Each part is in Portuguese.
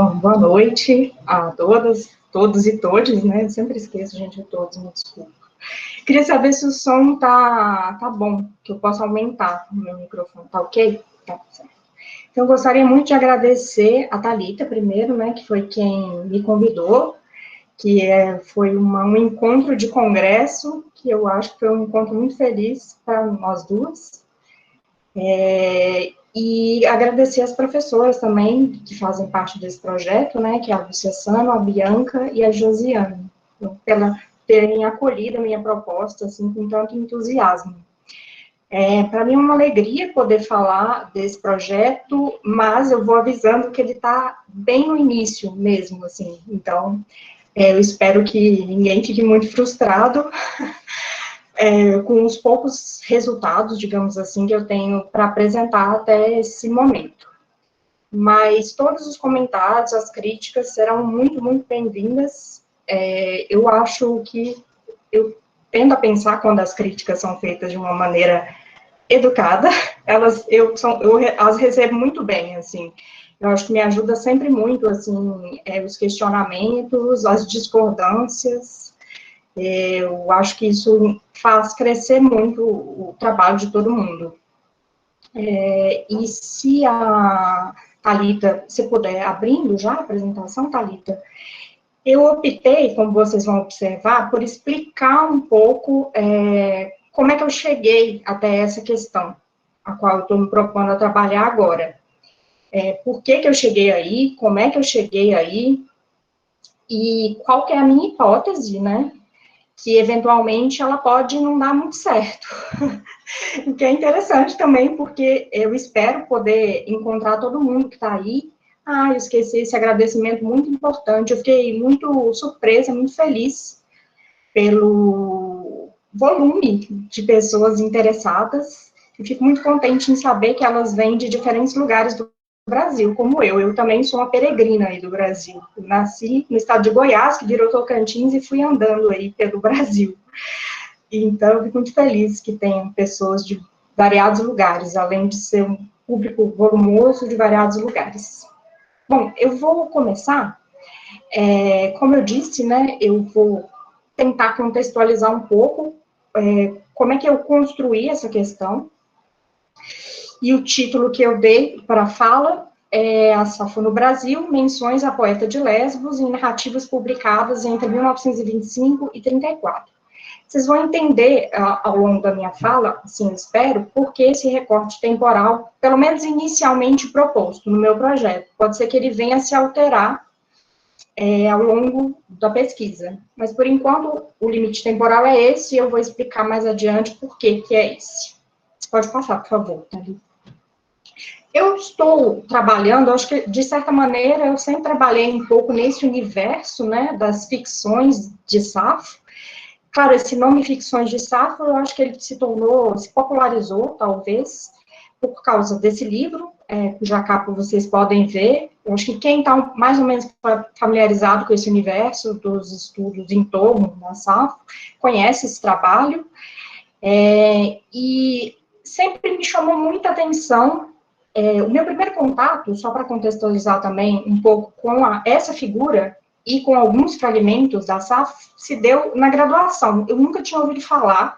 Boa noite a todas, todos e todes, né? Eu sempre esqueço, gente, de todos, me desculpa. Queria saber se o som tá bom, que eu posso aumentar o meu microfone, tá ok? Tá certo. Então, eu gostaria muito de agradecer a Thalita, primeiro, né, que foi quem me convidou, foi um encontro de congresso, que eu acho que foi um encontro muito feliz para nós duas. E agradecer as professoras também, que fazem parte desse projeto, né, que é a Lúcia Sano, a Bianca e a Josiane, pela terem acolhido a minha proposta, assim, com tanto entusiasmo. Para mim é uma alegria poder falar desse projeto, mas eu vou avisando que ele está bem no início mesmo, assim, então, eu espero que ninguém fique muito frustrado, com os poucos resultados, digamos assim, que eu tenho para apresentar até esse momento. Mas todos os comentários, as críticas serão muito, muito bem-vindas. Eu acho que eu tendo a pensar quando as críticas são feitas de uma maneira educada, eu as recebo muito bem, assim. Eu acho que me ajuda sempre muito, assim, os questionamentos, as discordâncias. Eu acho que isso faz crescer muito o trabalho de todo mundo. E se a Thalita, se puder, abrindo já a apresentação, Thalita, eu optei, como vocês vão observar, por explicar um pouco como é que eu cheguei até essa questão, a qual eu estou me propondo a trabalhar agora. Por que eu cheguei aí, como é que eu cheguei aí, e qual que é a minha hipótese, né, que eventualmente ela pode não dar muito certo. O que é interessante também, porque eu espero poder encontrar todo mundo que está aí. Eu esqueci esse agradecimento muito importante. Eu fiquei muito surpresa, muito feliz pelo volume de pessoas interessadas. E fico muito contente em saber que elas vêm de diferentes lugares do Brasil, como eu. Eu também sou uma peregrina aí do Brasil. Eu nasci no estado de Goiás, que virou Tocantins, e fui andando aí pelo Brasil. Então, eu fico muito feliz que tenham pessoas de variados lugares, além de ser um público volumoso de variados lugares. Bom, eu vou começar, como eu disse, né, eu vou tentar contextualizar um pouco como é que eu construí essa questão, e o título que eu dei para a fala é A Safo no Brasil, menções à poeta de Lesbos em narrativas publicadas entre 1925 e 34. Vocês vão entender ao longo da minha fala, assim eu espero, porque esse recorte temporal, pelo menos inicialmente proposto no meu projeto, pode ser que ele venha a se alterar ao longo da pesquisa. Mas, por enquanto, o limite temporal é esse, e eu vou explicar mais adiante por que é esse. Você pode passar, por favor, Thalita. Eu estou trabalhando, acho que, de certa maneira, eu sempre trabalhei um pouco nesse universo, né, das ficções de Safo. Claro, esse nome Ficções de Safo, eu acho que ele se popularizou, talvez, por causa desse livro, cuja capa vocês podem ver. Eu acho que quem está mais ou menos familiarizado com esse universo dos estudos em torno da Safo, conhece esse trabalho, e sempre me chamou muita atenção. O meu primeiro contato, só para contextualizar também um pouco com essa figura, e com alguns fragmentos da Safo, se deu na graduação. Eu nunca tinha ouvido falar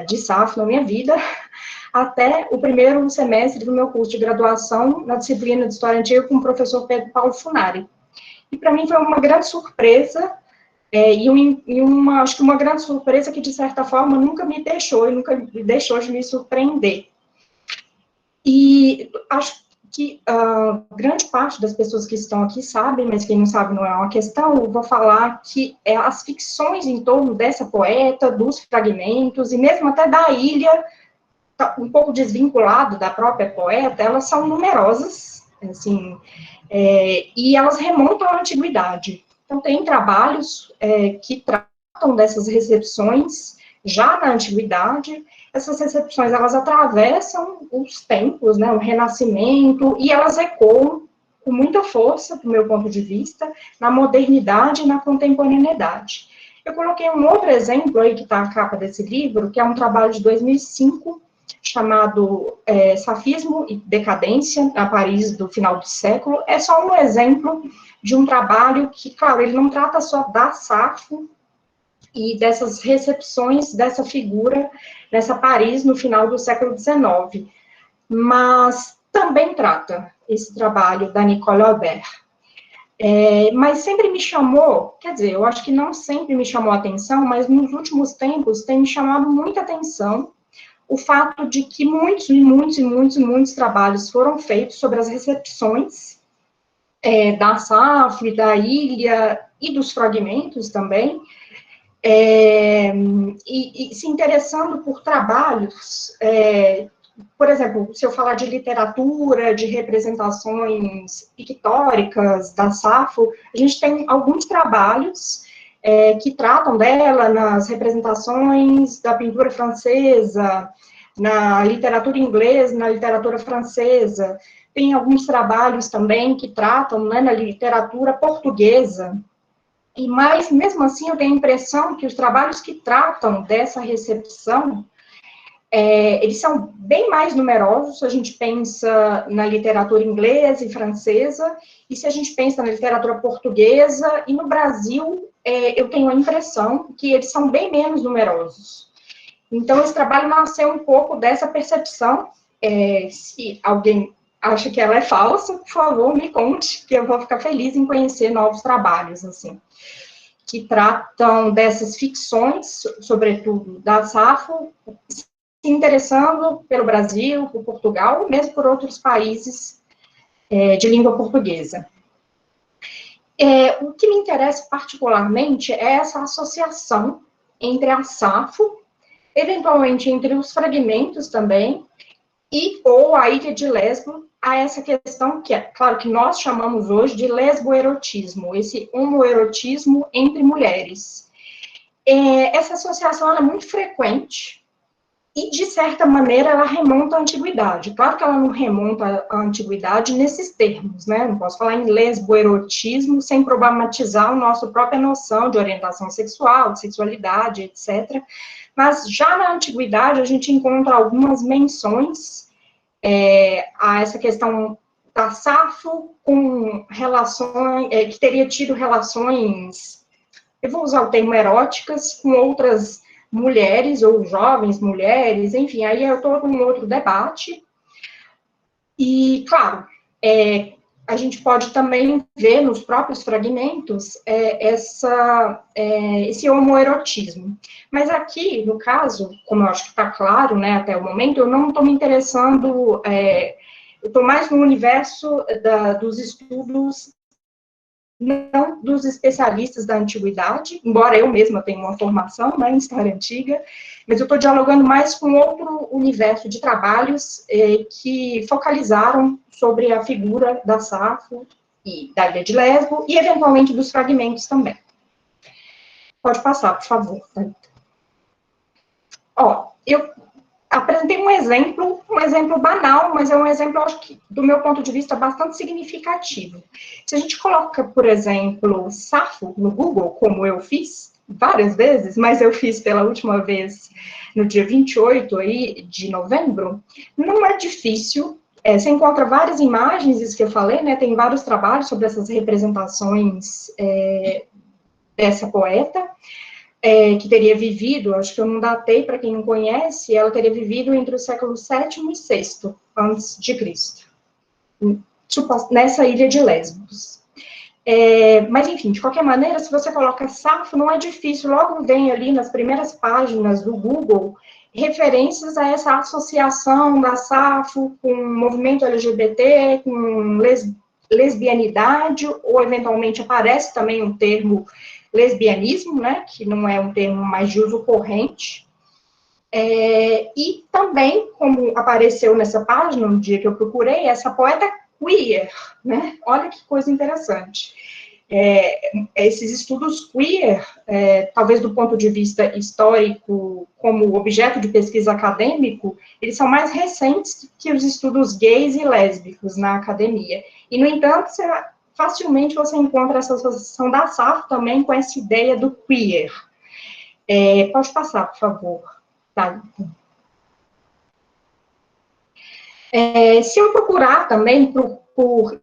de Safo na minha vida, até o primeiro semestre do meu curso de graduação, na disciplina de História Antiga, com o professor Pedro Paulo Funari. E para mim foi uma grande surpresa, acho que uma grande surpresa que, de certa forma, nunca me deixou de me surpreender. E acho que grande parte das pessoas que estão aqui sabem, mas quem não sabe não é uma questão. Eu vou falar que as ficções em torno dessa poeta, dos fragmentos, e mesmo até da ilha, um pouco desvinculado da própria poeta, elas são numerosas, assim, e elas remontam à antiguidade. Então, tem trabalhos que tratam dessas recepções já na antiguidade. Essas recepções, elas atravessam os tempos, né, o Renascimento, e elas ecoam com muita força, do meu ponto de vista, na modernidade e na contemporaneidade. Eu coloquei um outro exemplo aí, que está a capa desse livro, que é um trabalho de 2005, chamado Safismo e Decadência, a Paris do final do século. É só um exemplo de um trabalho que, claro, ele não trata só da Safo e dessas recepções dessa figura nessa Paris no final do século XIX, mas também trata esse trabalho da Nicole Aubert. Mas sempre me chamou, quer dizer, eu acho que não sempre me chamou a atenção, mas nos últimos tempos tem me chamado muita atenção o fato de que muitos trabalhos foram feitos sobre as recepções da Safo e da Ilha e dos fragmentos também, e se interessando por trabalhos, por exemplo, se eu falar de literatura, de representações pictóricas da Safo, a gente tem alguns trabalhos que tratam dela nas representações da pintura francesa, na literatura inglesa, na literatura francesa. Tem alguns trabalhos também que tratam, né, na literatura portuguesa. Mas, mesmo assim, eu tenho a impressão que os trabalhos que tratam dessa recepção, eles são bem mais numerosos, se a gente pensa na literatura inglesa e francesa, e se a gente pensa na literatura portuguesa, e no Brasil, eu tenho a impressão que eles são bem menos numerosos. Então, esse trabalho nasceu um pouco dessa percepção. Se alguém acha que ela é falsa, por favor, me conte, que eu vou ficar feliz em conhecer novos trabalhos, assim, que tratam dessas ficções, sobretudo da Safo, se interessando pelo Brasil, por Portugal, mesmo por outros países de língua portuguesa. O que me interessa particularmente é essa associação entre a Safo, eventualmente entre os fragmentos também, ou a Ilha de Lesbo, a essa questão que é, claro, que nós chamamos hoje de lesboerotismo, esse homoerotismo entre mulheres. Essa associação é muito frequente e, de certa maneira, ela remonta à antiguidade. Claro que ela não remonta à antiguidade nesses termos, né? Não posso falar em lesboerotismo sem problematizar a nossa própria noção de orientação sexual, de sexualidade, etc. Mas já na antiguidade a gente encontra algumas menções a essa questão da Safo com relações, que teria tido relações, eu vou usar o termo eróticas, com outras mulheres, ou jovens mulheres, enfim, aí é todo um outro debate. E, claro, a gente pode também ver nos próprios fragmentos esse homoerotismo. Mas aqui, no caso, como eu acho que está claro, né, até o momento, eu não estou me interessando, eu estou mais no universo dos estudos, não dos especialistas da antiguidade, embora eu mesma tenha uma formação, né, em história antiga, mas eu estou dialogando mais com outro universo de trabalhos que focalizaram sobre a figura da Safo e da Ilha de Lesbo, e eventualmente dos fragmentos também. Pode passar, por favor. Eu apresentei um exemplo banal, mas é um exemplo, acho que, do meu ponto de vista, bastante significativo. Se a gente coloca, por exemplo, Safo no Google, como eu fiz várias vezes, mas eu fiz pela última vez no dia 28 aí, de novembro, não é difícil. Você encontra várias imagens, isso que eu falei, né? Tem vários trabalhos sobre essas representações dessa poeta, que teria vivido, acho que eu não datei para quem não conhece, ela teria vivido entre o século VII e VI antes de Cristo, nessa ilha de Lesbos. Mas, enfim, de qualquer maneira, se você coloca Safo, não é difícil, logo vem ali nas primeiras páginas do Google referências a essa associação da Safo com o movimento LGBT, com lesbianidade, ou eventualmente aparece também um termo lesbianismo, né, que não é um termo mais de uso corrente, e também, como apareceu nessa página, no dia que eu procurei, essa poeta queer, né, olha que coisa interessante. Esses estudos queer, talvez do ponto de vista histórico, como objeto de pesquisa acadêmico, eles são mais recentes que os estudos gays e lésbicos na academia. E, no entanto, facilmente você encontra essa associação da Safo também com essa ideia do queer. Pode passar, por favor. Tá. Se eu procurar também por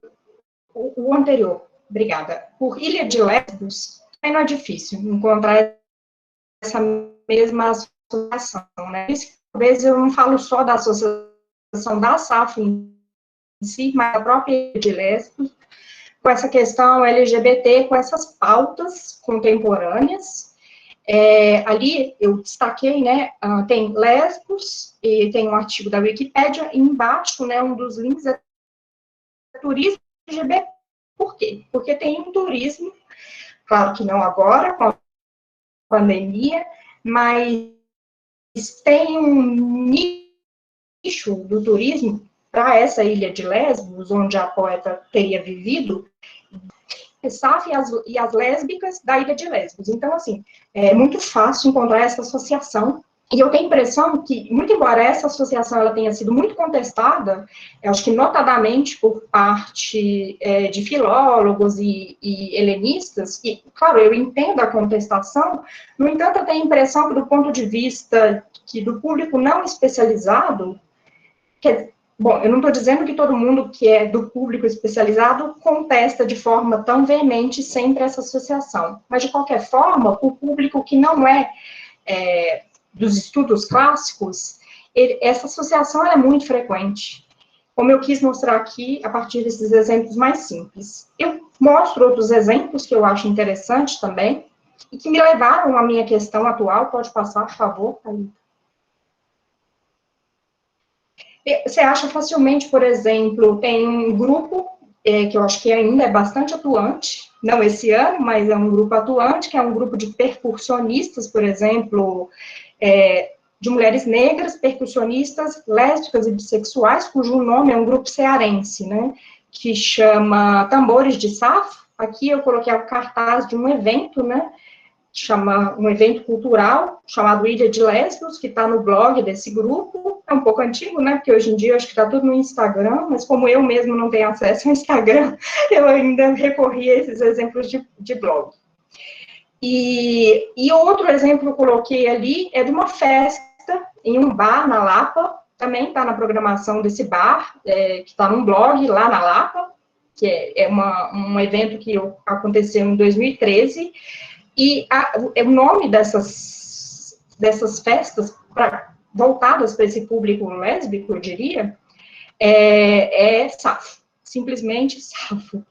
o anterior, obrigada, por Ilha de Lesbos, também não é difícil encontrar essa mesma associação, né? Talvez eu não falo só da associação da SAF em si, mas a própria Ilha de Lesbos, com essa questão LGBT, com essas pautas contemporâneas. Ali eu destaquei, né, tem Lesbos, e tem um artigo da Wikipédia, e embaixo, né, um dos links é turismo LGBT. Por quê? Porque tem um turismo, claro que não agora, com a pandemia, mas tem um nicho do turismo para essa ilha de Lesbos, onde a poeta teria vivido, SAF e as lésbicas da ilha de Lesbos. Então, assim, é muito fácil encontrar essa associação. E eu tenho a impressão que, muito embora essa associação ela tenha sido muito contestada, eu acho que notadamente por parte de filólogos e helenistas, e, claro, eu entendo a contestação, no entanto, eu tenho a impressão que, do ponto de vista do público não especializado, bom, eu não estou dizendo que todo mundo que é do público especializado contesta de forma tão veemente sempre essa associação, mas, de qualquer forma, o público que não é dos estudos clássicos, essa associação é muito frequente, como eu quis mostrar aqui a partir desses exemplos mais simples. Eu mostro outros exemplos que eu acho interessantes também, e que me levaram à minha questão atual. Pode passar, por favor, Thalita. Você acha facilmente, por exemplo, tem um grupo que eu acho que ainda é bastante atuante, não esse ano, mas é um grupo atuante, que é um grupo de percussionistas, por exemplo, de mulheres negras, percussionistas, lésbicas e bissexuais, cujo nome é um grupo cearense, né, que chama Tambores de Safo. Aqui eu coloquei o cartaz de um evento, né, chama um evento cultural chamado Ilha de Lesbos, que está no blog desse grupo. É um pouco antigo, né, porque hoje em dia eu acho que está tudo no Instagram, mas como eu mesmo não tenho acesso ao Instagram, eu ainda recorri a esses exemplos de blog. E outro exemplo que eu coloquei ali é de uma festa em um bar na Lapa, também está na programação desse bar, que está num blog lá na Lapa, que é um evento que aconteceu em 2013, e o nome dessas festas, voltadas para esse público lésbico, eu diria, é Safo, simplesmente Safo.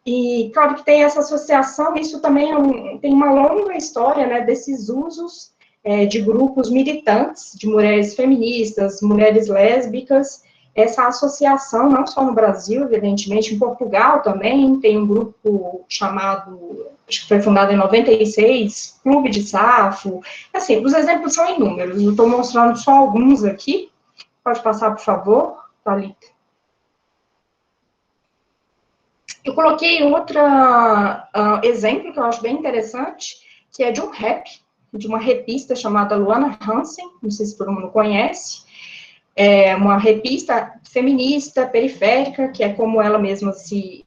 E, claro que tem essa associação, isso também tem uma longa história, né, desses usos de grupos militantes, de mulheres feministas, mulheres lésbicas, essa associação, não só no Brasil, evidentemente, em Portugal também, tem um grupo chamado, acho que foi fundado em 96, Clube de Safo. Assim, os exemplos são inúmeros, eu estou mostrando só alguns aqui. Pode passar, por favor, Thalita. Eu coloquei outro exemplo que eu acho bem interessante, que é de um rap, de uma rapista chamada Luana Hansen, não sei se todo mundo conhece, é uma rapista feminista, periférica, que é como ela mesma se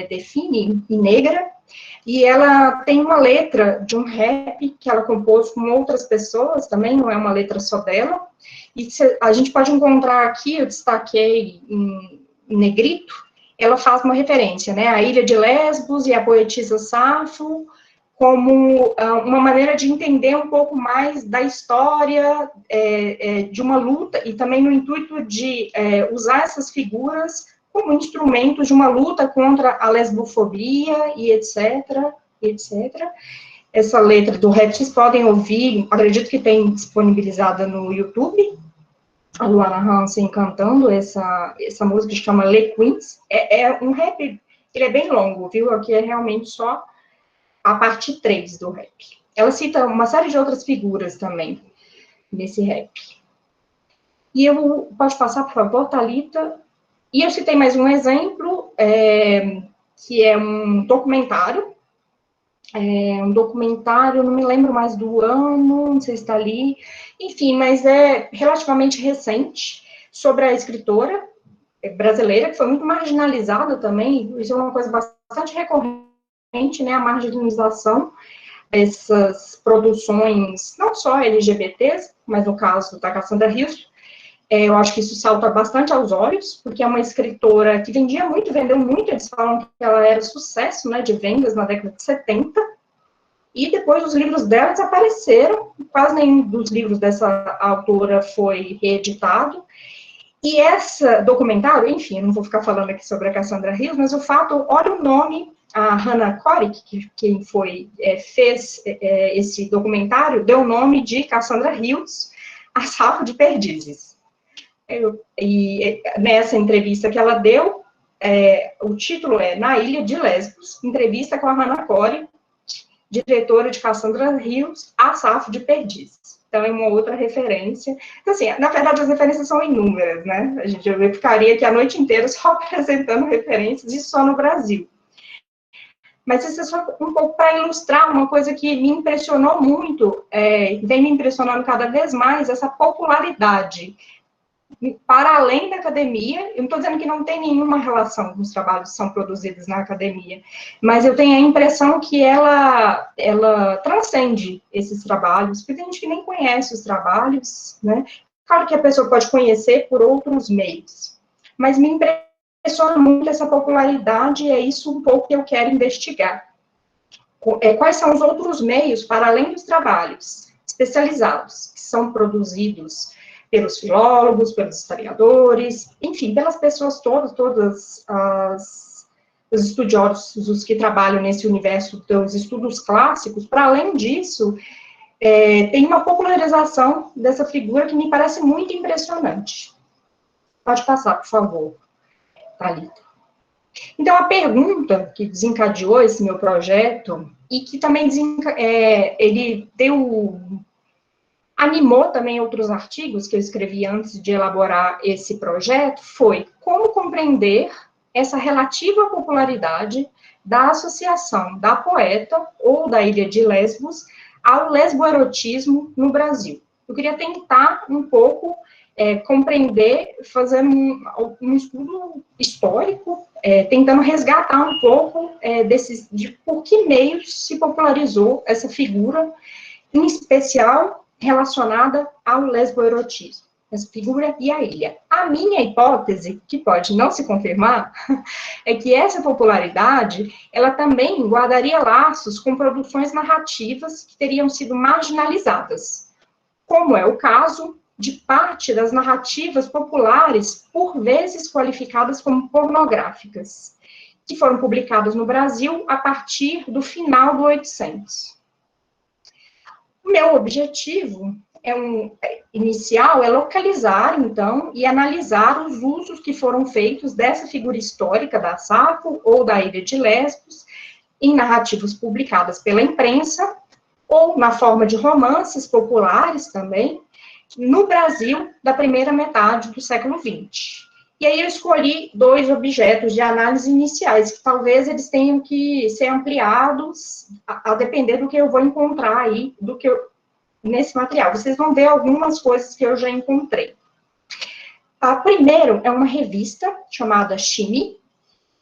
define, e negra, e ela tem uma letra de um rap que ela compôs com outras pessoas também, não é uma letra só dela, e a gente pode encontrar aqui, eu destaquei em negrito, ela faz uma referência, né, à Ilha de Lesbos e à poetisa Safo, como uma maneira de entender um pouco mais da história de uma luta, e também no intuito de usar essas figuras como instrumentos de uma luta contra a lesbofobia e etc, etc. Essa letra do rap vocês podem ouvir, acredito que tem disponibilizada no YouTube, a Luana Hansen cantando essa música que se chama Le Queens. É um rap, ele é bem longo, viu? Aqui é realmente só a parte 3 do rap. Ela cita uma série de outras figuras também nesse rap. E pode passar, por favor, Thalita. E eu citei mais um exemplo, que é um documentário, não me lembro mais do ano, não sei se está ali, enfim, mas é relativamente recente, sobre a escritora brasileira, que foi muito marginalizada também, isso é uma coisa bastante recorrente, né, a marginalização dessas produções, não só LGBTs, mas no caso da Cassandra Hilst, Eu acho que isso salta bastante aos olhos, porque é uma escritora que vendia muito, vendeu muito, eles falam que ela era sucesso, né, de vendas na década de 70, e depois os livros dela desapareceram, quase nenhum dos livros dessa autora foi reeditado, e esse documentário, enfim, eu não vou ficar falando aqui sobre a Cassandra Hills, mas o fato, olha o nome, a Hannah Corick, quem fez esse documentário, deu o nome de Cassandra Hills, A Salvo de Perdizes. E nessa entrevista que ela deu, o título é Na Ilha de Lesbos, entrevista com a Hannah Corick, diretora de Cassandra Hills, A Salvo de Perdizes. Então, é uma outra referência. Então, assim, na verdade, as referências são inúmeras, né? Eu ficaria aqui a noite inteira só apresentando referências, e só no Brasil. Mas isso é só um pouco para ilustrar uma coisa que me impressionou muito, vem me impressionando cada vez mais, essa popularidade. Para além da academia, eu não estou dizendo que não tem nenhuma relação com os trabalhos que são produzidos na academia, mas eu tenho a impressão que ela transcende esses trabalhos, porque tem gente que nem conhece os trabalhos, né? Claro que a pessoa pode conhecer por outros meios, mas me impressiona muito essa popularidade, e é isso um pouco que eu quero investigar. Quais são os outros meios, para além dos trabalhos especializados, que são produzidos pelos filólogos, pelos historiadores, enfim, pelas pessoas todos os estudiosos que trabalham nesse universo dos estudos clássicos. Para além disso, tem uma popularização dessa figura que me parece muito impressionante. Pode passar, por favor, Thalita. Então, a pergunta que desencadeou esse meu projeto, e que também ele animou também outros artigos que eu escrevi antes de elaborar esse projeto, foi como compreender essa relativa popularidade da associação da poeta ou da Ilha de Lesbos ao lesboerotismo no Brasil. Eu queria tentar um pouco compreender, fazendo um estudo histórico, tentando resgatar um pouco de por que meios se popularizou essa figura, em especial relacionada ao lesboerotismo, essa figura e a ilha. A minha hipótese, que pode não se confirmar, é que essa popularidade, ela também guardaria laços com produções narrativas que teriam sido marginalizadas, como é o caso de parte das narrativas populares, por vezes qualificadas como pornográficas, que foram publicadas no Brasil a partir do final do 800. O meu objetivo inicial é localizar, então, e analisar os usos que foram feitos dessa figura histórica da Saco ou da Ilha de Lesbos em narrativas publicadas pela imprensa ou na forma de romances populares também, no Brasil da primeira metade do século XX. E aí eu escolhi 2 objetos de análise iniciais, que talvez eles tenham que ser ampliados a depender do que eu vou encontrar aí, nesse material. Vocês vão ver algumas coisas que eu já encontrei. Primeiro, é uma revista chamada Chime,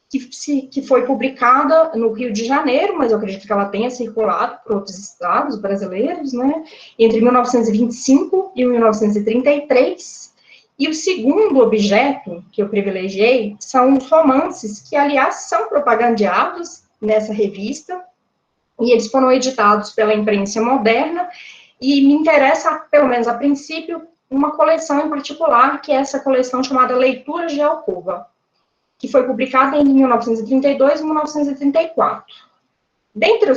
que foi publicada no Rio de Janeiro, mas eu acredito que ela tenha circulado por outros estados brasileiros, né, entre 1925 e 1933, e o segundo objeto que eu privilegiei são os romances, que, aliás, são propagandeados nessa revista, e eles foram editados pela imprensa moderna, e me interessa, pelo menos a princípio, uma coleção em particular, que é essa coleção chamada Leituras de Alcova, que foi publicada em 1932 e 1934. Dentre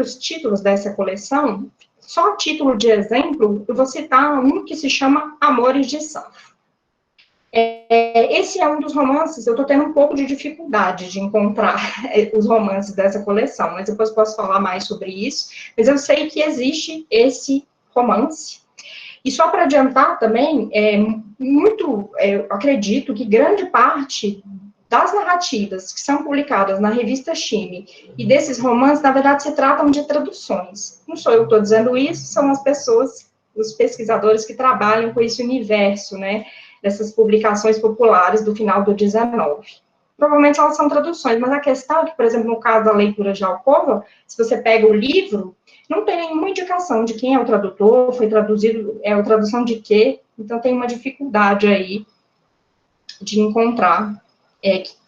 os títulos dessa coleção, só a título de exemplo, eu vou citar um que se chama Amores de Safo. Esse é um dos romances, eu estou tendo um pouco de dificuldade de encontrar os romances dessa coleção, mas depois posso falar mais sobre isso, mas eu sei que existe esse romance. E só para adiantar também, eu acredito que grande parte das narrativas que são publicadas na revista Chime e desses romances, na verdade, se tratam de traduções. Não sou eu que estou dizendo isso, são as pessoas, os pesquisadores que trabalham com esse universo, né, dessas publicações populares do final do 19. Provavelmente elas são traduções, mas a questão é que, por exemplo, no caso da Leitura de Alcova, se você pega o livro, não tem nenhuma indicação de quem é o tradutor, foi traduzido, a tradução de quê, Então, tem uma dificuldade aí de encontrar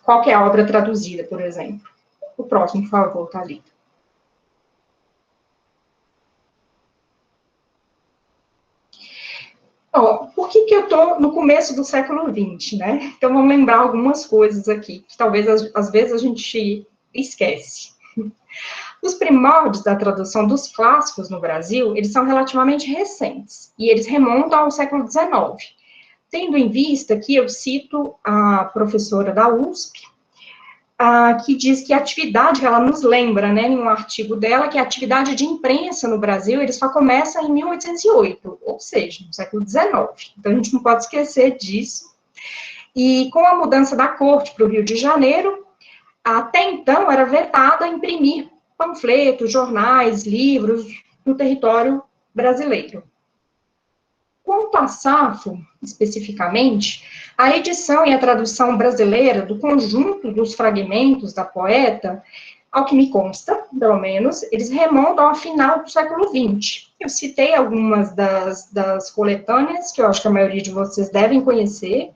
qual que é a obra traduzida, por exemplo. O próximo, por favor, Thalita. Por que eu estou no começo do século XX, né? Então, vamos lembrar algumas coisas aqui, que talvez, às vezes, a gente esquece. Os primórdios da tradução dos clássicos no Brasil, eles são relativamente recentes, e eles remontam ao século XIX. Tendo em vista que eu cito a professora da USP, que diz que a atividade, ela nos lembra, né, em um artigo dela, que a atividade de imprensa no Brasil, ele só começa em 1808, ou seja, no século XIX. Então, a gente não pode esquecer disso. E com a mudança da corte para o Rio de Janeiro, até então era vetada imprimir panfletos, jornais, livros no território brasileiro. Quanto a Safo, especificamente, a edição e a tradução brasileira do conjunto dos fragmentos da poeta, ao que me consta, pelo menos, eles remontam ao final do século XX. Eu citei algumas das coletâneas, que eu acho que a maioria de vocês devem conhecer,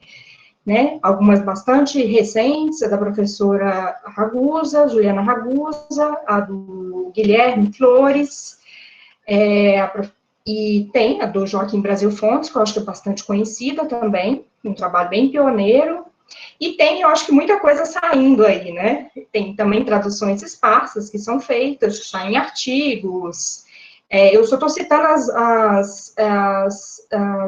né? Algumas bastante recentes, a da professora Ragusa, Juliana Ragusa, a do Guilherme Flores, e tem a do Joaquim Brasil Fontes, que eu acho que é bastante conhecida também, um trabalho bem pioneiro, e tem, eu acho que muita coisa saindo aí, né? Tem também traduções esparsas que são feitas, que saem artigos. Eu só estou citando as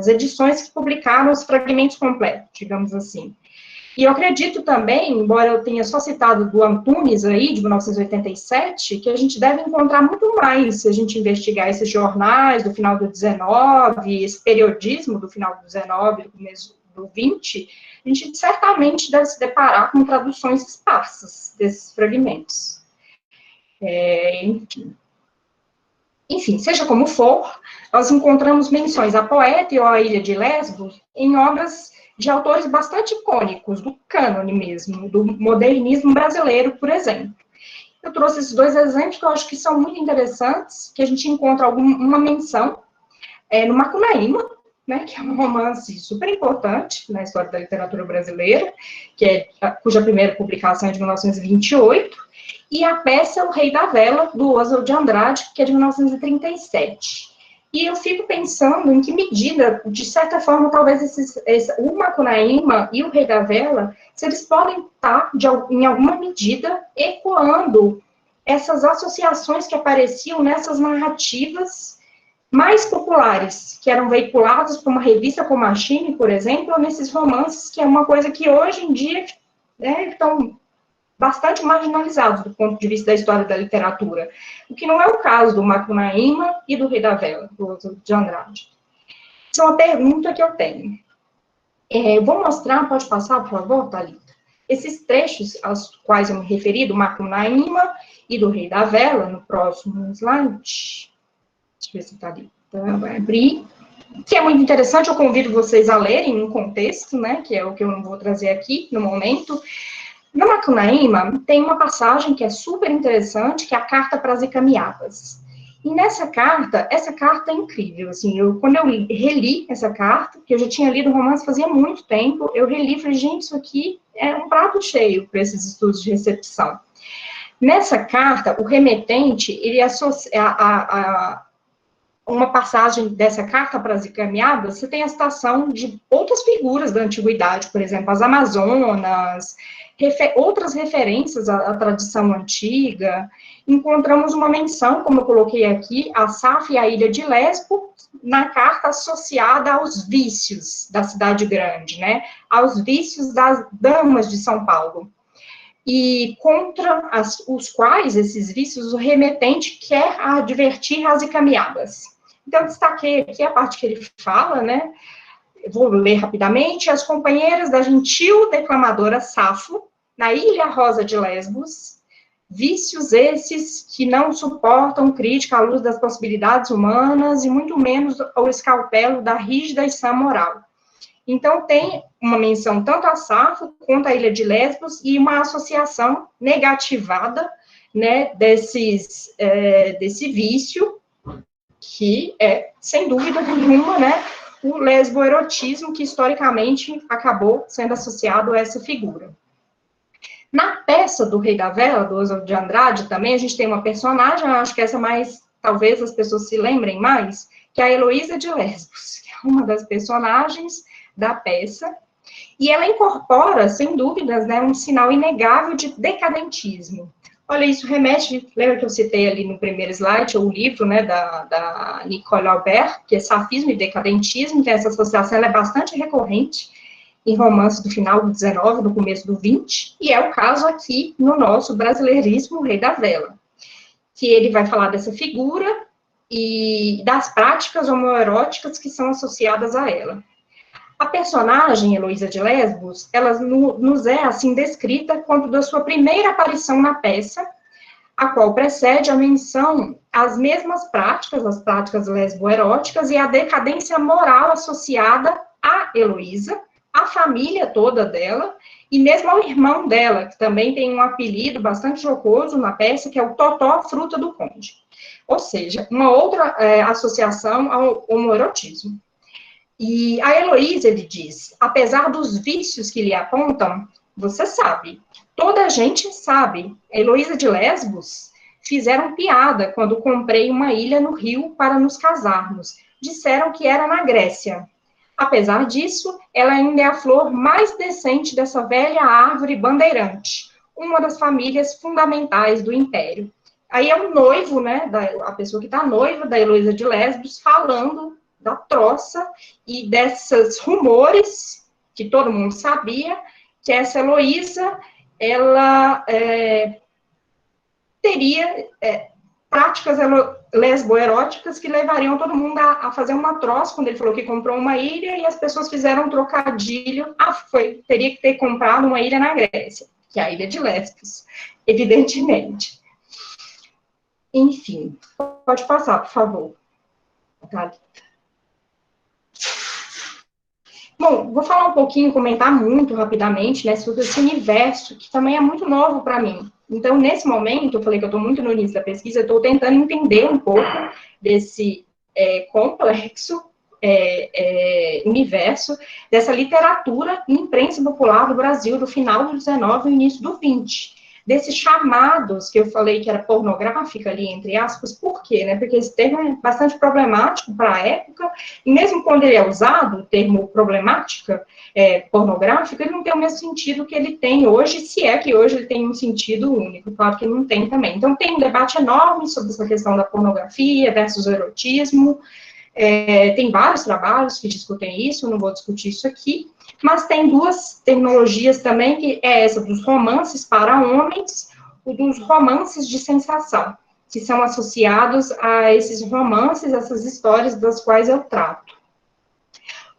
edições que publicaram os fragmentos completos, digamos assim. E eu acredito também, embora eu tenha só citado do Antunes aí, de 1987, que a gente deve encontrar muito mais se a gente investigar esses jornais do final do 19, esse periodismo do final do 19, do começo do 20, a gente certamente deve se deparar com traduções esparsas desses fragmentos. Enfim, seja como for, nós encontramos menções à poeta e à ilha de Lesbos em obras de autores bastante icônicos, do cânone mesmo, do modernismo brasileiro, por exemplo. Eu trouxe esses dois exemplos que eu acho que são muito interessantes, que a gente encontra uma menção no Macunaíma, né, que é um romance super importante na história da literatura brasileira, cuja primeira publicação é de 1928, e a peça O Rei da Vela, do Oswald de Andrade, que é de 1937. E eu fico pensando em que medida, de certa forma, talvez o Macunaíma e o Rei da Vela, se eles podem estar, em alguma medida, ecoando essas associações que apareciam nessas narrativas mais populares, que eram veiculadas por uma revista como a Chine, por exemplo, ou nesses romances, que é uma coisa que hoje em dia estão bastante marginalizados do ponto de vista da história da literatura, o que não é o caso do Macunaíma e do Rei da Vela, do Oswald de Andrade. Isso é uma pergunta que eu tenho. Vou mostrar, pode passar, por favor, Thalita? Esses trechos aos quais eu me referi, do Macunaíma e do Rei da Vela, no próximo slide. Deixa eu ver se Thalita vai abrir. Que é muito interessante, eu convido vocês a lerem em contexto, né, que é o que eu não vou trazer aqui no momento. No Macunaíma, tem uma passagem que é super interessante, que é a Carta para as Icamiabas. E nessa carta, essa carta é incrível, assim, quando eu reli essa carta, que eu já tinha lido o romance fazia muito tempo, eu reli e falei, gente, isso aqui é um prato cheio para esses estudos de recepção. Nessa carta, o remetente, ele associa uma passagem dessa carta para as Icamiabas, você tem a citação de outras figuras da antiguidade, por exemplo, as Amazonas, outras referências à tradição antiga. Encontramos uma menção, como eu coloquei aqui, a Safo e a ilha de Lesbo, na carta associada aos vícios da cidade grande, né? Aos vícios das damas de São Paulo. E contra os quais, esses vícios, o remetente quer advertir as Icamiabas. Então, eu destaquei aqui a parte que ele fala, né? Eu vou ler rapidamente. As companheiras da gentil declamadora Safo, na Ilha Rosa de Lesbos, vícios esses que não suportam crítica à luz das possibilidades humanas e muito menos ao escalpelo da rígida e sã moral. Então, tem uma menção tanto a Safo quanto a Ilha de Lesbos e uma associação negativada, né, desse vício, que é, sem dúvida nenhuma, né, o lesboerotismo, que historicamente acabou sendo associado a essa figura. Na peça do Rei da Vela, do Oswald de Andrade, também a gente tem uma personagem, acho que essa mais, talvez as pessoas se lembrem mais, que é a Heloísa de Lesbos, que é uma das personagens da peça, e ela incorpora, sem dúvidas, né, um sinal inegável de decadentismo. Olha, isso remete, lembra que eu citei ali no primeiro slide, o livro, né, da Nicole Albert, que é Safismo e Decadentismo, então essa associação ela é bastante recorrente em romances do final do 19, do começo do 20, e é o caso aqui no nosso brasileiríssimo Rei da Vela, que ele vai falar dessa figura e das práticas homoeróticas que são associadas a ela. A personagem, Heloísa de Lesbos, ela nos é, assim, descrita quanto da sua primeira aparição na peça, a qual precede a menção às mesmas práticas, as práticas lesboeróticas e a decadência moral associada a Heloísa, a família toda dela, e mesmo ao irmão dela, que também tem um apelido bastante jocoso na peça, que é o Totó Fruta do Conde. Ou seja, uma outra associação ao homoerotismo. E a Heloísa, ele diz, apesar dos vícios que lhe apontam, você sabe, toda a gente sabe, a Heloísa de Lesbos fizeram piada quando comprei uma ilha no Rio para nos casarmos. Disseram que era na Grécia. Apesar disso, ela ainda é a flor mais decente dessa velha árvore bandeirante, uma das famílias fundamentais do Império. Aí é o noivo, né, a pessoa que está noiva da Heloísa de Lesbos, falando da troça e desses rumores, que todo mundo sabia, que essa Heloísa, ela teria práticas lesboeróticas que levariam todo mundo a fazer uma troça, quando ele falou que comprou uma ilha, e as pessoas fizeram um trocadilho, teria que ter comprado uma ilha na Grécia, que é a ilha de Lesbos, evidentemente. Enfim, pode passar, por favor. Tá. Bom, vou falar um pouquinho, comentar muito rapidamente, né, sobre esse universo, que também é muito novo para mim. Então, nesse momento, eu falei que eu estou muito no início da pesquisa, eu estou tentando entender um pouco desse complexo universo, dessa literatura e imprensa popular do Brasil, do final do 19 e início do 20. Desses chamados que eu falei que era pornográfica ali, entre aspas, por quê? Né? Porque esse termo é bastante problemático para a época, e mesmo quando ele é usado, o termo problemática, pornográfica, ele não tem o mesmo sentido que ele tem hoje, se é que hoje ele tem um sentido único, claro que não tem também. Então tem um debate enorme sobre essa questão da pornografia versus o erotismo, tem vários trabalhos que discutem isso, não vou discutir isso aqui, mas tem duas terminologias também, que é essa dos romances para homens e dos romances de sensação, que são associados a esses romances, essas histórias das quais eu trato.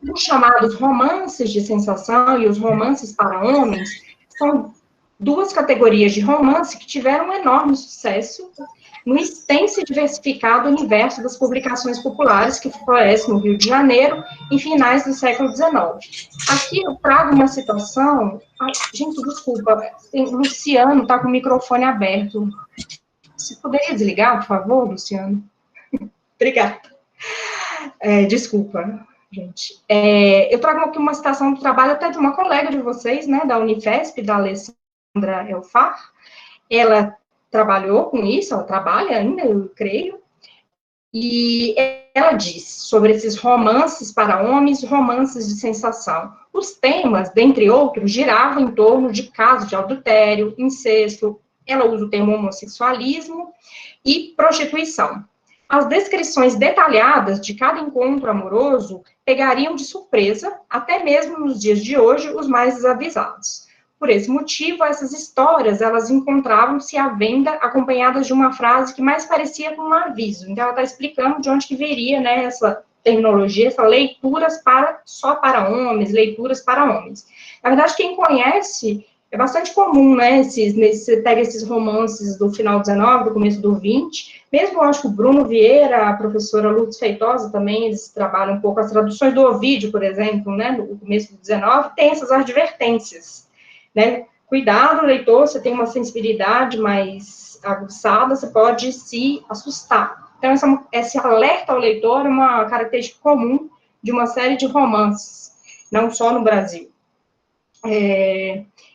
Os chamados romances de sensação e os romances para homens são duas categorias de romance que tiveram um enorme sucesso no extenso e diversificado universo das publicações populares que florescem no Rio de Janeiro em finais do século XIX. Aqui eu trago uma situação... Ai, gente, desculpa, o Luciano está com o microfone aberto. Você poderia desligar, por favor, Luciano? Obrigada. Desculpa, gente. Eu trago aqui uma citação do trabalho até de uma colega de vocês, né, da Unifesp, da Alessandra Elfar. Ela trabalhou com isso, ela trabalha ainda, eu creio, e ela diz sobre esses romances para homens, romances de sensação. Os temas, dentre outros, giravam em torno de casos de adultério, incesto, ela usa o termo homossexualismo e prostituição. As descrições detalhadas de cada encontro amoroso pegariam de surpresa, até mesmo nos dias de hoje, os mais desavisados. Por esse motivo, essas histórias, elas encontravam-se à venda acompanhadas de uma frase que mais parecia com um aviso. Então, ela está explicando de onde que viria, né, essa terminologia, essa leituras só para homens, leituras para homens. Na verdade, quem conhece, é bastante comum, né, você pega esses romances do final do 19, do começo do 20, mesmo eu acho que o Bruno Vieira, a professora Lourdes Feitosa também, eles trabalham um pouco as traduções do Ovídio, por exemplo, né, no começo do 19, tem essas advertências. Né? Cuidado, leitor, você tem uma sensibilidade mais aguçada, você pode se assustar. Então, esse alerta ao leitor é uma característica comum de uma série de romances, não só no Brasil.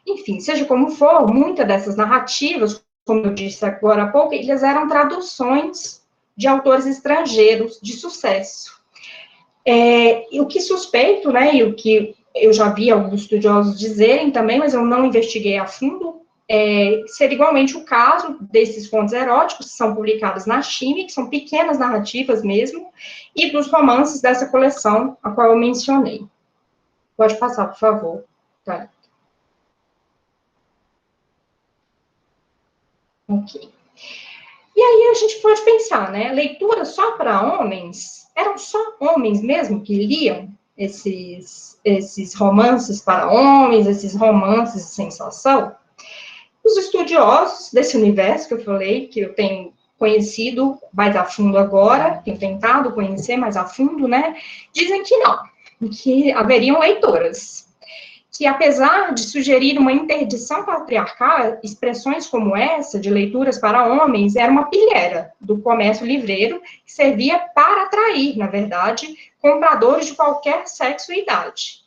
Enfim, seja como for, muitas dessas narrativas, como eu disse agora há pouco, eles eram traduções de autores estrangeiros de sucesso. E o que suspeito, né, e o que eu já vi alguns estudiosos dizerem também, mas eu não investiguei a fundo, seria igualmente o caso desses contos eróticos que são publicados na China, que são pequenas narrativas mesmo, e dos romances dessa coleção, a qual eu mencionei. Pode passar, por favor. Tá. Ok. E aí a gente pode pensar, né? Leitura só para homens? Eram só homens mesmo que liam esses romances para homens, esses romances de sensação? Os estudiosos desse universo que eu falei, que eu tenho conhecido mais a fundo agora, tenho tentado conhecer mais a fundo, né? Dizem que não, que haveriam leitoras. Que apesar de sugerir uma interdição patriarcal, expressões como essa, de leituras para homens, era uma pilheira do comércio livreiro, que servia para atrair, na verdade, compradores de qualquer sexo e idade.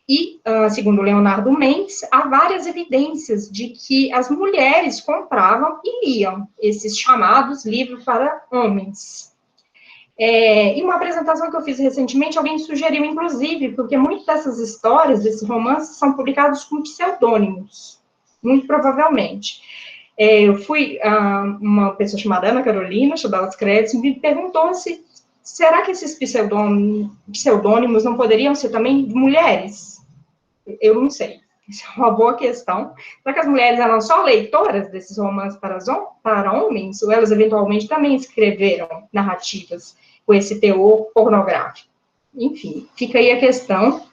E, segundo Leonardo Mendes, há várias evidências de que as mulheres compravam e liam esses chamados livros para homens. Em uma apresentação que eu fiz recentemente, alguém sugeriu, inclusive, porque muitas dessas histórias, desses romances, são publicados com pseudônimos, muito provavelmente. Eu fui, uma pessoa chamada Ana Carolina, deixa eu dar os créditos, me perguntou se, será que esses pseudônimos não poderiam ser também de mulheres? Eu não sei. Isso é uma boa questão. Será que as mulheres eram só leitoras desses romances para homens? Ou elas, eventualmente, também escreveram narrativas com esse teor pornográfico? Enfim, fica aí a questão.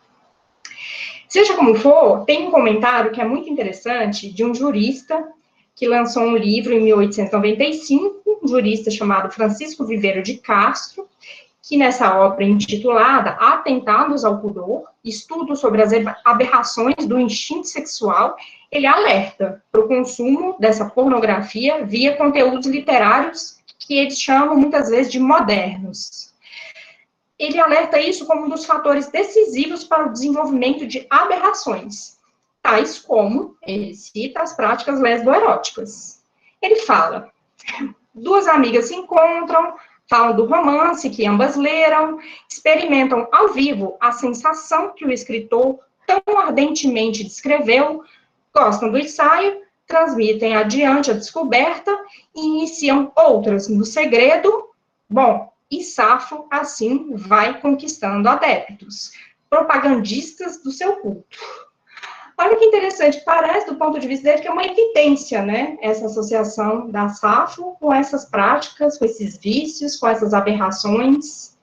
Seja como for, tem um comentário que é muito interessante de um jurista que lançou um livro em 1895, um jurista chamado Francisco Viveiro de Castro, que nessa obra intitulada Atentados ao Pudor, estudo sobre as aberrações do instinto sexual, ele alerta para o consumo dessa pornografia via conteúdos literários que eles chamam muitas vezes de modernos. Ele alerta isso como um dos fatores decisivos para o desenvolvimento de aberrações, tais como, ele cita, as práticas lesboeróticas. Ele fala, duas amigas se encontram, falam do romance que ambas leram, experimentam ao vivo a sensação que o escritor tão ardentemente descreveu, gostam do ensaio, transmitem adiante a descoberta e iniciam outras no segredo. Bom, e Safo, assim, vai conquistando adeptos, propagandistas do seu culto. Olha que interessante, parece, do ponto de vista dele, que é uma evidência, né? Essa associação da Safo com essas práticas, com esses vícios, com essas aberrações.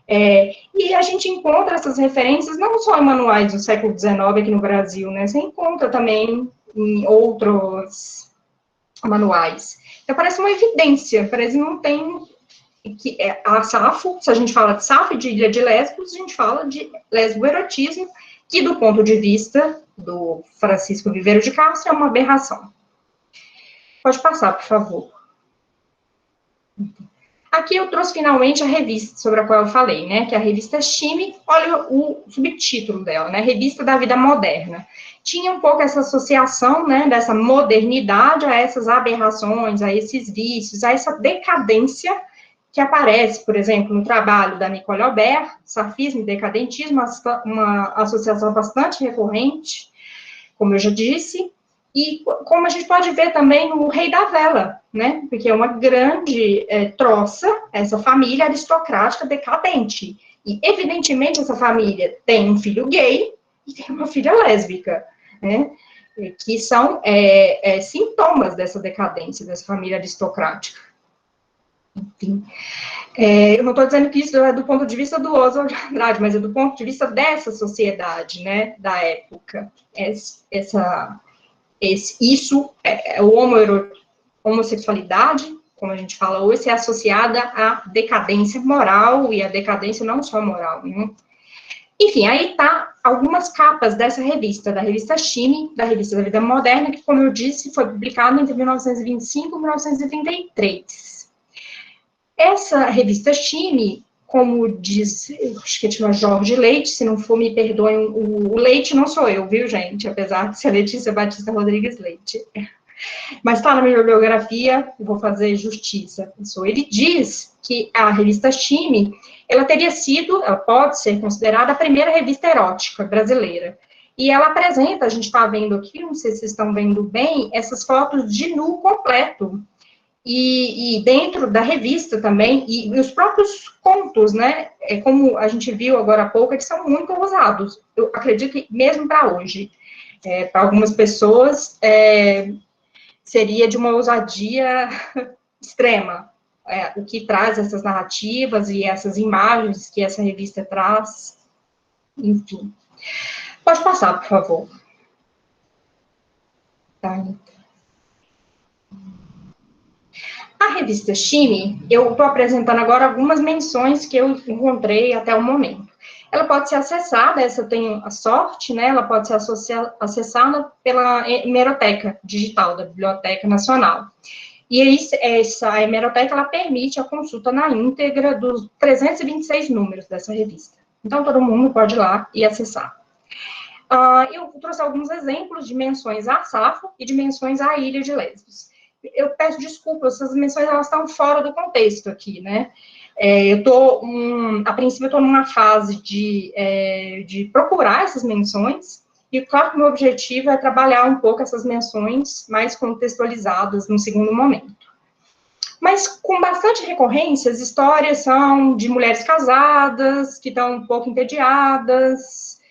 E a gente encontra essas referências não só em manuais do século XIX aqui no Brasil, né? Você encontra também em outros manuais. Então, parece uma evidência, parece que não tem... a Safo, se a gente fala de Safo e de Ilha de Lesbos, a gente fala de lesboerotismo, que do ponto de vista do Francisco Viveiro de Castro é uma aberração. Pode passar, por favor. Aqui eu trouxe finalmente a revista sobre a qual eu falei, né, que é a revista Chime, olha o subtítulo dela, né, Revista da Vida Moderna. Tinha um pouco essa associação, né, dessa modernidade a essas aberrações, a esses vícios, a essa decadência que aparece, por exemplo, no trabalho da Nicole Aubert, Safismo e Decadentismo, uma associação bastante recorrente, como eu já disse, e como a gente pode ver também no Rei da Vela, né, porque é uma grande troça, essa família aristocrática decadente, e evidentemente essa família tem um filho gay e tem uma filha lésbica, né, que são sintomas dessa decadência, dessa família aristocrática. Enfim, eu não estou dizendo que isso é do ponto de vista do Oswald de Andrade, mas é do ponto de vista dessa sociedade, né, da época. Homossexualidade, como a gente fala hoje, é associada à decadência moral, e à decadência não só moral, né? Enfim, aí tá algumas capas dessa revista, da revista Chime, da revista da Vida Moderna, que, como eu disse, foi publicada entre 1925 e 1933. Essa revista Chime como diz, acho que chama Jorge Leite, se não for, me perdoem, o Leite não sou eu, viu, gente? Apesar de ser Letícia Batista Rodrigues Leite. Mas está na minha bibliografia, vou fazer justiça. Ele diz que a revista Chime, ela pode ser considerada a primeira revista erótica brasileira. E ela apresenta, a gente está vendo aqui, não sei se vocês estão vendo bem, essas fotos de nu completo. E dentro da revista também, e os próprios contos, né, como a gente viu agora há pouco, eles são muito ousados. Eu acredito que mesmo para hoje, para algumas pessoas, seria de uma ousadia extrema, o que traz essas narrativas e essas imagens que essa revista traz, enfim. Pode passar, por favor. Tá. A revista Chime, eu estou apresentando agora algumas menções que eu encontrei até o momento. Ela pode ser acessada, essa eu tenho a sorte, né? Ela pode ser acessada pela hemeroteca digital da Biblioteca Nacional. E aí, essa hemeroteca, ela permite a consulta na íntegra dos 326 números dessa revista. Então, todo mundo pode ir lá e acessar. Eu trouxe alguns exemplos de menções a Safo e de menções à Ilha de Lesbos. Eu peço desculpas, essas menções, elas estão fora do contexto aqui, né? A princípio, eu estou numa fase de procurar essas menções, e claro que o meu objetivo é trabalhar um pouco essas menções mais contextualizadas no segundo momento. Mas com bastante recorrência, as histórias são de mulheres casadas, que estão um pouco entediadas,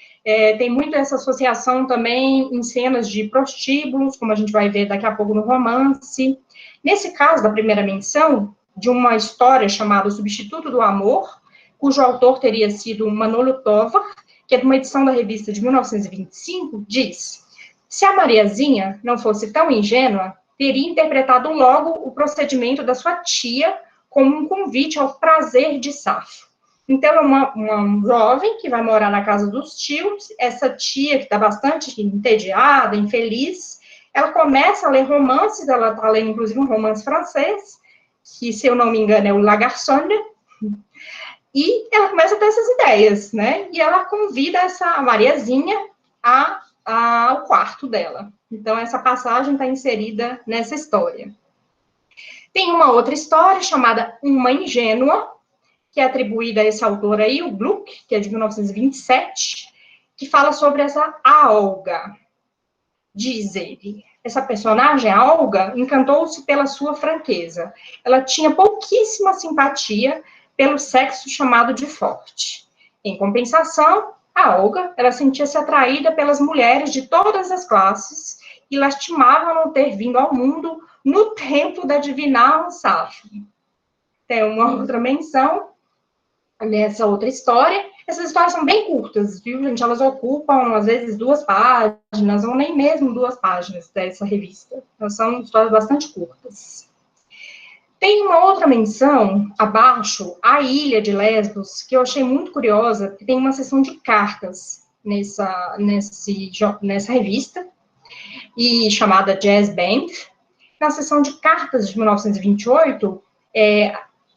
tem muito essa associação também em cenas de prostíbulos, como a gente vai ver daqui a pouco no romance. Nesse caso, da primeira menção, de uma história chamada O Substituto do Amor, cujo autor teria sido Manolo Tovar, que é de uma edição da revista de 1925, diz: se a Mariazinha não fosse tão ingênua, teria interpretado logo o procedimento da sua tia como um convite ao prazer de Safo. Então, é uma jovem que vai morar na casa dos tios, essa tia que está bastante entediada, infeliz, ela começa a ler romances, ela está lendo, inclusive, um romance francês, que, se eu não me engano, é o La Garçonne, e ela começa a ter essas ideias, né? E ela convida essa Mariazinha ao quarto dela. Então, essa passagem está inserida nessa história. Tem uma outra história chamada Uma Ingênua, que é atribuída a esse autor aí, o Gluck, que é de 1927, que fala sobre a Olga. Diz ele, essa personagem, a Olga, encantou-se pela sua franqueza. Ela tinha pouquíssima simpatia pelo sexo chamado de forte. Em compensação, a Olga, ela sentia-se atraída pelas mulheres de todas as classes e lastimava não ter vindo ao mundo no tempo da divinal Safo. Tem uma outra menção nessa outra história. Essas histórias são bem curtas, viu, gente? Elas ocupam, às vezes, 2 páginas, ou nem mesmo 2 páginas dessa revista. Elas são histórias bastante curtas. Tem uma outra menção, abaixo, a Ilha de Lesbos, que eu achei muito curiosa, que tem uma seção de cartas nessa revista, e chamada Jazz Band. Na seção de cartas de 1928,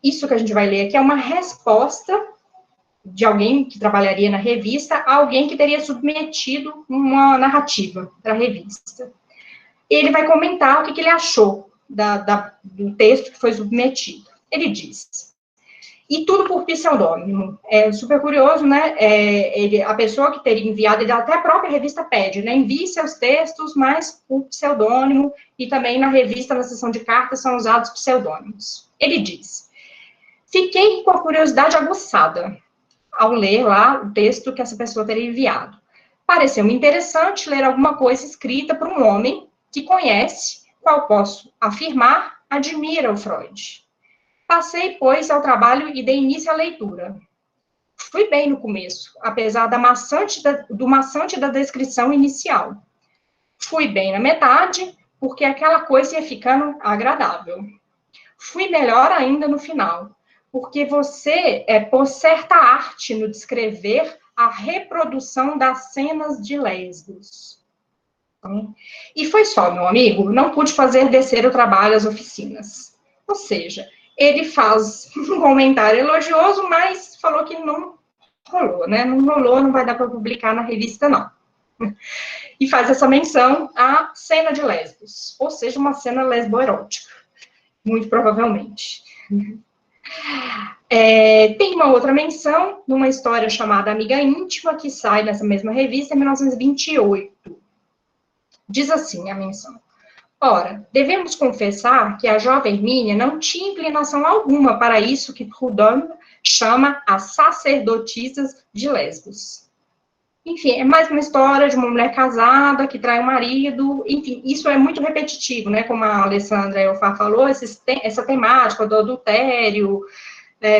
isso que a gente vai ler aqui é uma resposta de alguém que trabalharia na revista a alguém que teria submetido uma narrativa para a revista. Ele vai comentar o que ele achou do texto que foi submetido. Ele diz: e tudo por pseudônimo. É super curioso, né? A pessoa que teria enviado, até a própria revista pede, né? Envie seus textos, mas por pseudônimo, e também na revista, na seção de cartas, são usados pseudônimos. Ele diz: fiquei com a curiosidade aguçada ao ler lá o texto que essa pessoa teria enviado. Pareceu-me interessante ler alguma coisa escrita por um homem que conhece, qual posso afirmar, admira o Freud. Passei, pois, ao trabalho e dei início à leitura. Fui bem no começo, apesar do maçante da descrição inicial. Fui bem na metade, porque aquela coisa ia ficando agradável. Fui melhor ainda no final, porque você pôs certa arte no descrever a reprodução das cenas de Lesbos. E foi só, meu amigo, não pude fazer descer o trabalho às oficinas. Ou seja, ele faz um comentário elogioso, mas falou que não rolou, né? Não rolou, não vai dar para publicar na revista, não. E faz essa menção à cena de Lesbos, ou seja, uma cena lesboerótica, muito provavelmente. Tem uma outra menção numa história chamada Amiga Íntima, que sai nessa mesma revista em 1928. Diz assim a menção: ora, devemos confessar que a jovem Hermínia não tinha inclinação alguma para isso que Proudhon chama as sacerdotisas de Lesbos. Enfim, é mais uma história de uma mulher casada que trai o marido. Enfim, isso é muito repetitivo, né? Como a Alessandra Elfar falou, essa temática do adultério,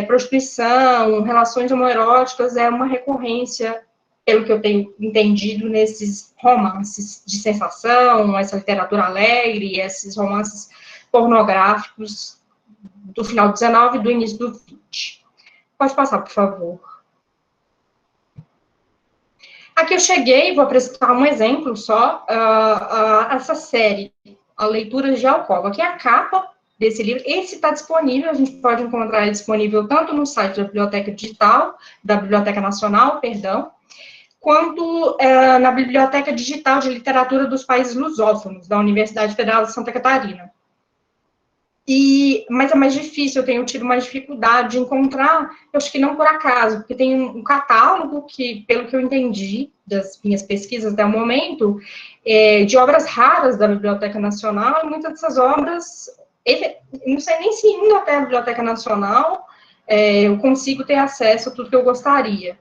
prostituição, relações homoeróticas é uma recorrência, pelo que eu tenho entendido, nesses romances de sensação, essa literatura alegre, esses romances pornográficos do final do 19 e do início do 20. Pode passar, por favor. Aqui eu cheguei, vou apresentar um exemplo só, essa série, A Leitura de Alcova, que é a capa desse livro. Esse está disponível, a gente pode encontrar ele disponível tanto no site da Biblioteca Digital, da Biblioteca Nacional, perdão, quanto na Biblioteca Digital de Literatura dos Países Lusófonos, da Universidade Federal de Santa Catarina. Mas é mais difícil, eu tenho tido mais dificuldade de encontrar, eu acho que não por acaso, porque tem um catálogo que, pelo que eu entendi das minhas pesquisas até o momento, de obras raras da Biblioteca Nacional, e muitas dessas obras, não sei nem se indo até a Biblioteca Nacional, eu consigo ter acesso a tudo que eu gostaria.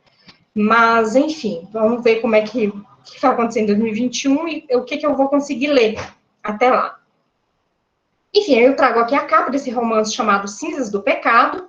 Mas, enfim, vamos ver como é que vai acontecer em 2021 e o que eu vou conseguir ler até lá. Enfim, eu trago aqui a capa desse romance chamado Cinzas do Pecado.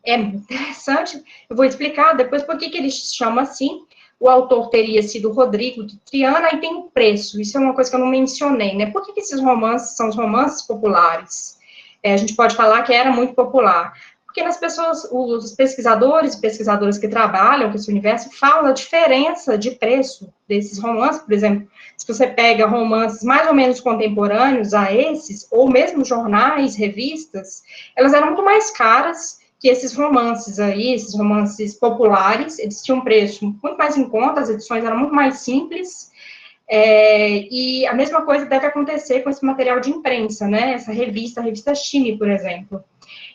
É muito interessante. Eu vou explicar depois por que ele se chama assim. O autor teria sido Rodrigo de Triana e tem um preço. Isso é uma coisa que eu não mencionei, né? Por que esses romances são os romances populares? A gente pode falar que era muito popular. Porque os pesquisadores e pesquisadoras que trabalham com esse universo falam da diferença de preço desses romances. Por exemplo, se você pega romances mais ou menos contemporâneos a esses, ou mesmo jornais, revistas, elas eram muito mais caras que esses romances aí, esses romances populares. Eles tinham um preço muito mais em conta, as edições eram muito mais simples. E a mesma coisa deve acontecer com esse material de imprensa, né? Essa revista, a revista Chime, por exemplo.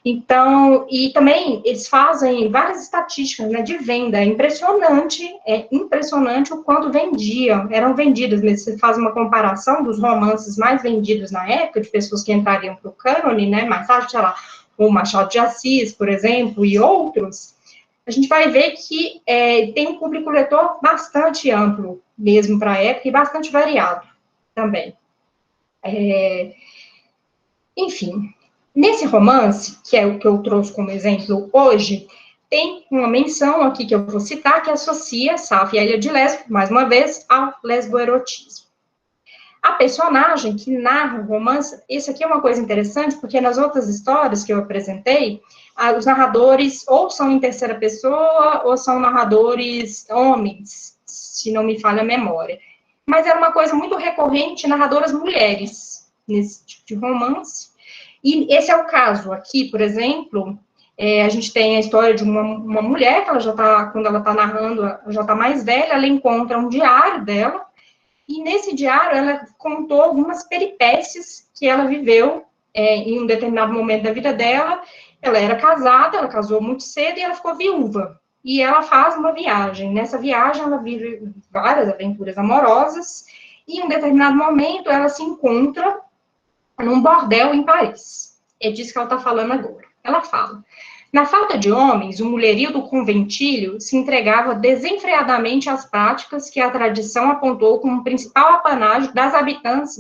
Então, e também eles fazem várias estatísticas, né, de venda. É impressionante o quanto vendiam, eram vendidos. Você faz uma comparação dos romances mais vendidos na época, de pessoas que entrariam para o cânone, né, mais tarde, sei lá, o Machado de Assis, por exemplo, e outros, a gente vai ver que tem um público leitor bastante amplo, mesmo para a época, e bastante variado também. Enfim, nesse romance, que é o que eu trouxe como exemplo hoje, tem uma menção aqui que eu vou citar, que associa Safo e a Ilha de Lesbos, mais uma vez, ao lesboerotismo. A personagem que narra o romance, isso aqui é uma coisa interessante, porque nas outras histórias que eu apresentei, os narradores ou são em terceira pessoa, ou são narradores homens, se não me falha a memória. Mas era uma coisa muito recorrente, narradoras mulheres, nesse tipo de romance. E esse é o caso aqui, por exemplo, a gente tem a história de uma mulher, que ela já está, quando ela está narrando, ela já está mais velha, ela encontra um diário dela, e nesse diário ela contou algumas peripécias que ela viveu em um determinado momento da vida dela. Ela era casada, ela casou muito cedo e ela ficou viúva. E ela faz uma viagem. Nessa viagem ela vive várias aventuras amorosas, e em um determinado momento ela se encontra num bordel em Paris. É disso que ela está falando agora. Ela fala: na falta de homens, o mulherio do conventilho se entregava desenfreadamente às práticas que a tradição apontou como principal apanágio das habitantes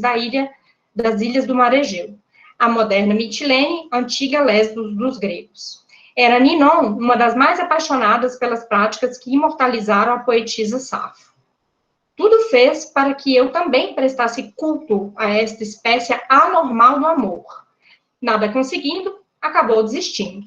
das ilhas do Mar Egeu, a moderna Mitilene, antiga Lesbos dos gregos. Era Ninon uma das mais apaixonadas pelas práticas que imortalizaram a poetisa Safo. Tudo fez para que eu também prestasse culto a esta espécie anormal do amor. Nada conseguindo, acabou desistindo.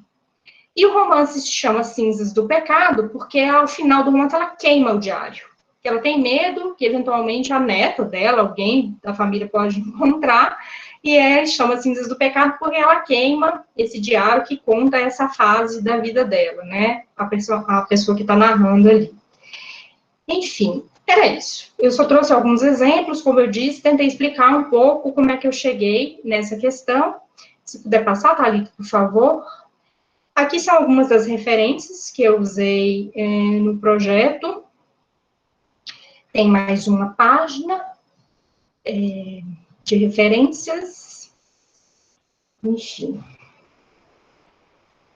E o romance se chama Cinzas do Pecado, porque ao final do romance ela queima o diário. Ela tem medo que, eventualmente, a neta dela, alguém da família pode encontrar, e chama Cinzas do Pecado porque ela queima esse diário que conta essa fase da vida dela, né? A pessoa que está narrando ali. Enfim, era isso. Eu só trouxe alguns exemplos, como eu disse, tentei explicar um pouco como é que eu cheguei nessa questão. Se puder passar, Thalita, por favor. Aqui são algumas das referências que eu usei no projeto. Tem mais uma página de referências.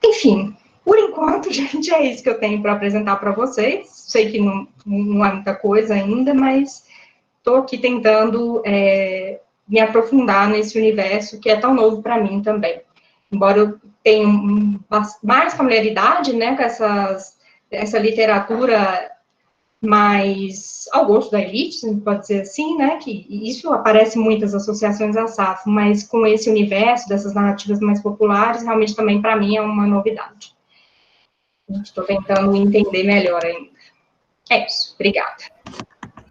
Enfim, por enquanto, gente, é isso que eu tenho para apresentar para vocês. Sei que não é muita coisa ainda, mas estou aqui tentando me aprofundar nesse universo que é tão novo para mim também. Embora eu tenha mais familiaridade, né, com essa literatura mais ao gosto da elite, pode ser assim, né, que isso aparece em muitas associações à SAF, mas com esse universo dessas narrativas mais populares, realmente também para mim é uma novidade. Estou tentando entender melhor ainda. É isso, obrigada.